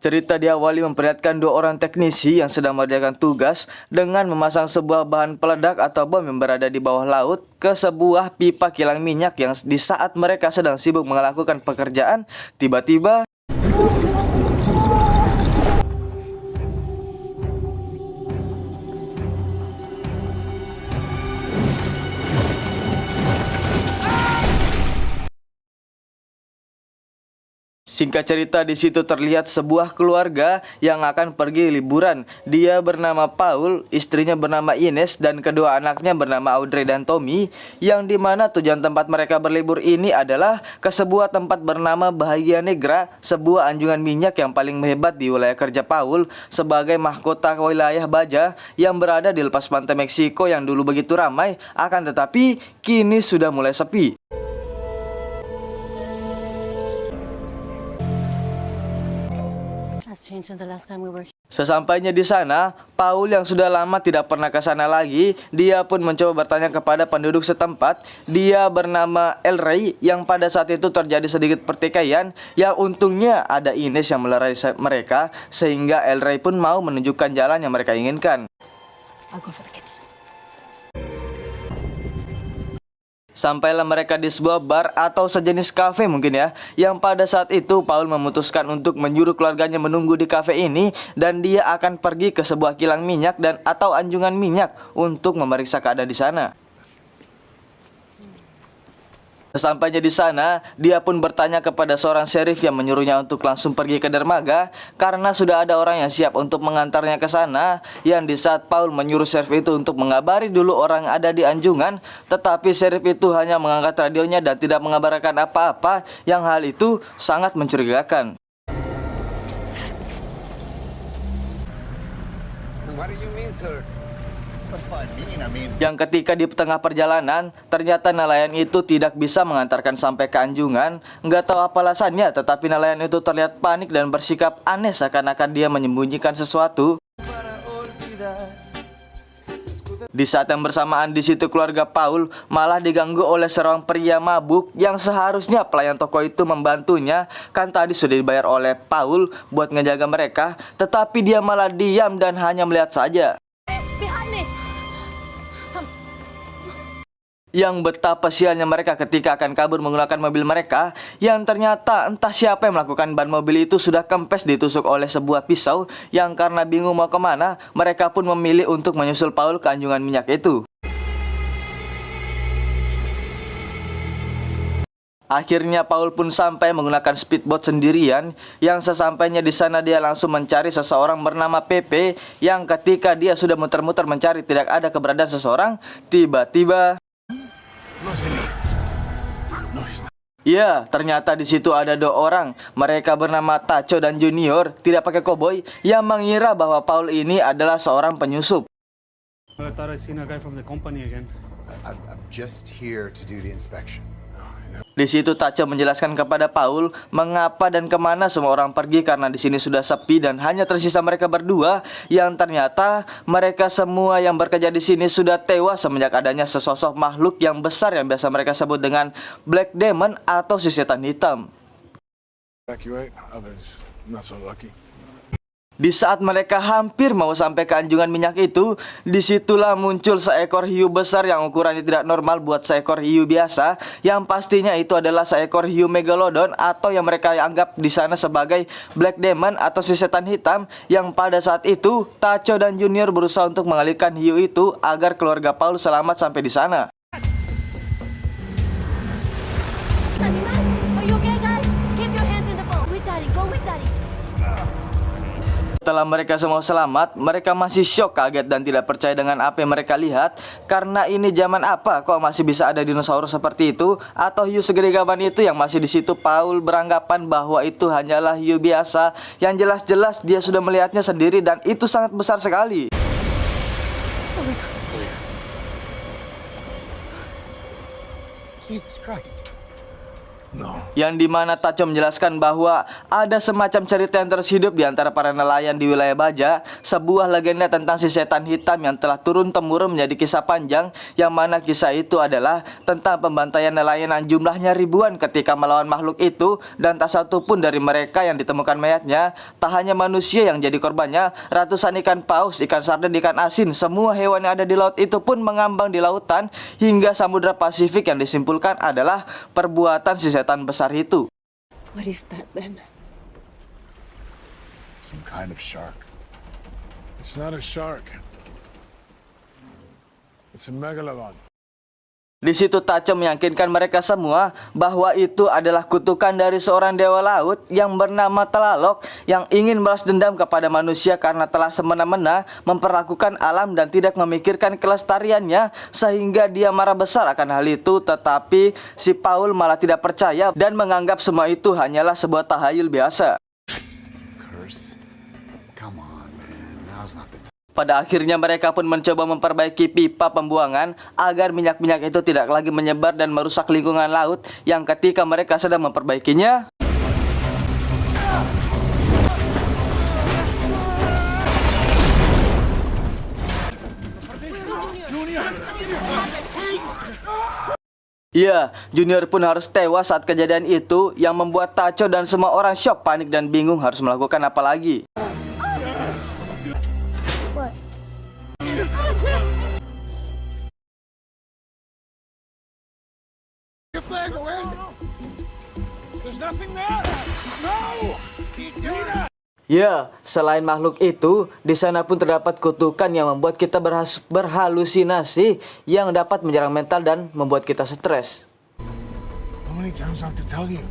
Cerita diawali memperlihatkan dua orang teknisi yang sedang mengerjakan tugas dengan memasang sebuah bahan peledak atau bom yang berada di bawah laut ke sebuah pipa kilang minyak yang di saat mereka sedang sibuk melakukan pekerjaan, tiba-tiba singkat cerita, di situ terlihat sebuah keluarga yang akan pergi liburan. Dia bernama Paul, istrinya bernama Ines, dan kedua anaknya bernama Audrey dan Tommy. Yang dimana tujuan tempat mereka berlibur ini adalah ke sebuah tempat bernama Bahagia Negra, sebuah anjungan minyak yang paling hebat di wilayah kerja Paul sebagai mahkota wilayah baja yang berada di lepas pantai Meksiko yang dulu begitu ramai, akan tetapi kini sudah mulai sepi. Sesampainya di sana, Paul yang sudah lama tidak pernah ke sana lagi, dia pun mencoba bertanya kepada penduduk setempat. Dia bernama El Rey, yang pada saat itu terjadi sedikit pertikaian, yang untungnya ada Ines yang melerai mereka, sehingga El Rey pun mau menunjukkan jalan yang mereka inginkan. Sampailah mereka di sebuah bar atau sejenis kafe mungkin ya, yang pada saat itu Paul memutuskan untuk menyuruh keluarganya menunggu di kafe ini, dan dia akan pergi ke sebuah kilang minyak dan atau anjungan minyak untuk memeriksa keadaan di sana. Sesampainya di sana, dia pun bertanya kepada seorang sheriff yang menyuruhnya untuk langsung pergi ke dermaga karena sudah ada orang yang siap untuk mengantarnya ke sana. Yang di saat Paul menyuruh sheriff itu untuk mengabari dulu orang yang ada di anjungan, tetapi sheriff itu hanya mengangkat radionya dan tidak mengabarkan apa-apa, yang hal itu sangat mencurigakan. What do you mean, sir? Yang ketika di tengah perjalanan, ternyata nelayan itu tidak bisa mengantarkan sampai ke anjungan. Nggak tahu apa alasannya, tetapi nelayan itu terlihat panik dan bersikap aneh seakan-akan dia menyembunyikan sesuatu. Di saat yang bersamaan, di situ keluarga Paul malah diganggu oleh seorang pria mabuk yang seharusnya pelayan toko itu membantunya, kan tadi sudah dibayar oleh Paul buat ngejaga mereka, tetapi dia malah diam dan hanya melihat saja. Yang betapa sialnya mereka ketika akan kabur menggunakan mobil mereka, yang ternyata entah siapa yang melakukan ban mobil itu sudah kempes ditusuk oleh sebuah pisau, yang karena bingung mau kemana, mereka pun memilih untuk menyusul Paul ke anjungan minyak itu. Akhirnya Paul pun sampai menggunakan speedboat sendirian, yang sesampainya di sana dia langsung mencari seseorang bernama Pepe, yang ketika dia sudah muter-muter mencari tidak ada keberadaan seseorang, tiba-tiba ya, ternyata di situ ada dua orang. Mereka bernama Tacho dan Junior, tidak pakai koboi, yang mengira bahwa Paul ini adalah seorang penyusup. I thought I seen a guy from the company again. I'm just here to do the inspection. Di situ Tacho menjelaskan kepada Paul mengapa dan kemana semua orang pergi, karena di sini sudah sepi dan hanya tersisa mereka berdua, yang ternyata mereka semua yang bekerja di sini sudah tewas semenjak adanya sesosok makhluk yang besar yang biasa mereka sebut dengan Black Demon atau si setan hitam. Evacuate, others not so lucky. Di saat mereka hampir mau sampai ke anjungan minyak itu, disitulah muncul seekor hiu besar yang ukurannya tidak normal buat seekor hiu biasa, yang pastinya itu adalah seekor hiu megalodon atau yang mereka anggap di sana sebagai Black Demon atau si setan hitam, yang pada saat itu Tacho dan Junior berusaha untuk mengalihkan hiu itu agar keluarga Paul selamat sampai di sana. Setelah mereka semua selamat, mereka masih syok, kaget, dan tidak percaya dengan apa yang mereka lihat. Karena ini zaman apa kok masih bisa ada dinosaurus seperti itu atau hiu segede gaban itu yang masih di situ. Paul beranggapan bahwa itu hanyalah hiu biasa, yang jelas-jelas dia sudah melihatnya sendiri dan itu sangat besar sekali. Jesus Christ. No. Yang dimana Tacho menjelaskan bahwa ada semacam cerita yang terus hidup di antara para nelayan di wilayah Baja, sebuah legenda tentang si setan hitam yang telah turun-temurun menjadi kisah panjang, yang mana kisah itu adalah tentang pembantaian nelayan yang jumlahnya ribuan ketika melawan makhluk itu, dan tak satu pun dari mereka yang ditemukan mayatnya. Tak hanya manusia yang jadi korbannya, ratusan ikan paus, ikan sarden, ikan asin, semua hewan yang ada di laut itu pun mengambang di lautan hingga Samudra Pasifik, yang disimpulkan adalah perbuatan si setan besar itu. What is that, Ben? Some kind of shark. It's not a shark. It's a megalodon. Di situ Tacho meyakinkan mereka semua bahwa itu adalah kutukan dari seorang dewa laut yang bernama Tlaloc, yang ingin balas dendam kepada manusia karena telah semena-mena memperlakukan alam dan tidak memikirkan kelestariannya, sehingga dia marah besar akan hal itu. Tetapi si Paul malah tidak percaya dan menganggap semua itu hanyalah sebuah tahayul biasa. Curse. Come on, man. Now's not the time. Pada akhirnya mereka pun mencoba memperbaiki pipa pembuangan agar minyak-minyak itu tidak lagi menyebar dan merusak lingkungan laut, yang ketika mereka sedang memperbaikinya, ya, Junior pun harus tewas saat kejadian itu, yang membuat Tacho dan semua orang syok, panik, dan bingung harus melakukan apa lagi. There's nothing there. No. Ya, selain makhluk itu, di sana pun terdapat kutukan yang membuat kita berhalusinasi, yang dapat menyerang mental dan membuat kita stres. How many times I have to tell you?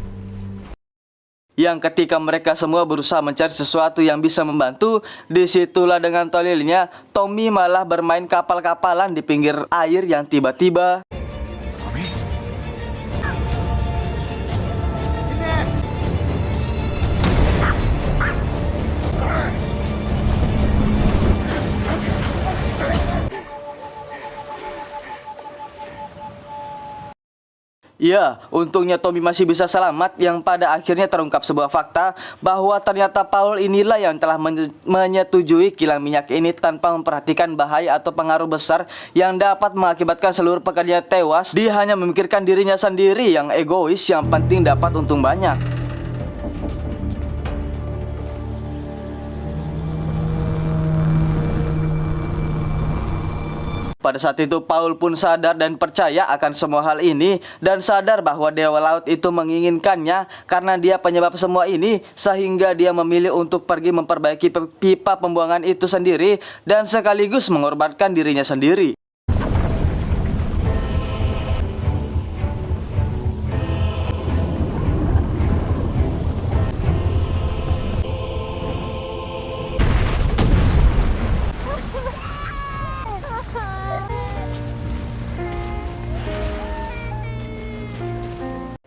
Yang ketika mereka semua berusaha mencari sesuatu yang bisa membantu, disitulah dengan tolilnya Tommy malah bermain kapal-kapalan di pinggir air, yang tiba-tiba ya, untungnya Tommy masih bisa selamat, yang pada akhirnya terungkap sebuah fakta bahwa ternyata Paul inilah yang telah menyetujui kilang minyak ini tanpa memperhatikan bahaya atau pengaruh besar yang dapat mengakibatkan seluruh pekerja tewas. Dia hanya memikirkan dirinya sendiri yang egois, yang penting dapat untung banyak. Pada saat itu Paul pun sadar dan percaya akan semua hal ini, dan sadar bahwa dewa laut itu menginginkannya karena dia penyebab semua ini, sehingga dia memilih untuk pergi memperbaiki pipa pembuangan itu sendiri dan sekaligus mengorbankan dirinya sendiri.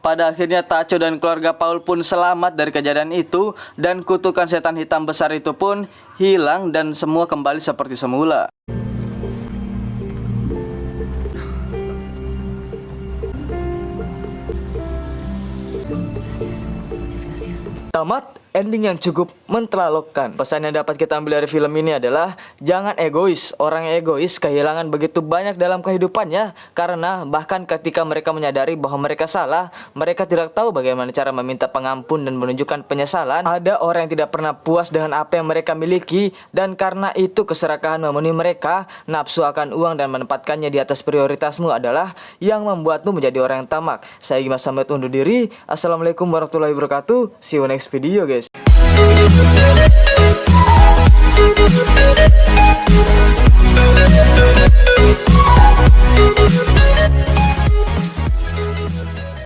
Pada akhirnya Tacho dan keluarga Paul pun selamat dari kejadian itu, dan kutukan setan hitam besar itu pun hilang dan semua kembali seperti semula. Tamat ending yang cukup menteralokkan. Pesan yang dapat kita ambil dari film ini adalah jangan egois. Orang yang egois kehilangan begitu banyak dalam kehidupannya, karena bahkan ketika mereka menyadari bahwa mereka salah, mereka tidak tahu bagaimana cara meminta pengampun dan menunjukkan penyesalan. Ada orang yang tidak pernah puas dengan apa yang mereka miliki, dan karena itu keserakahan memenuhi mereka. Nafsu akan uang dan menempatkannya di atas prioritasmu adalah yang membuatmu menjadi orang yang tamak. Saya Gimas pamit undur diri. Assalamualaikum warahmatullahi wabarakatuh. See you next video guys.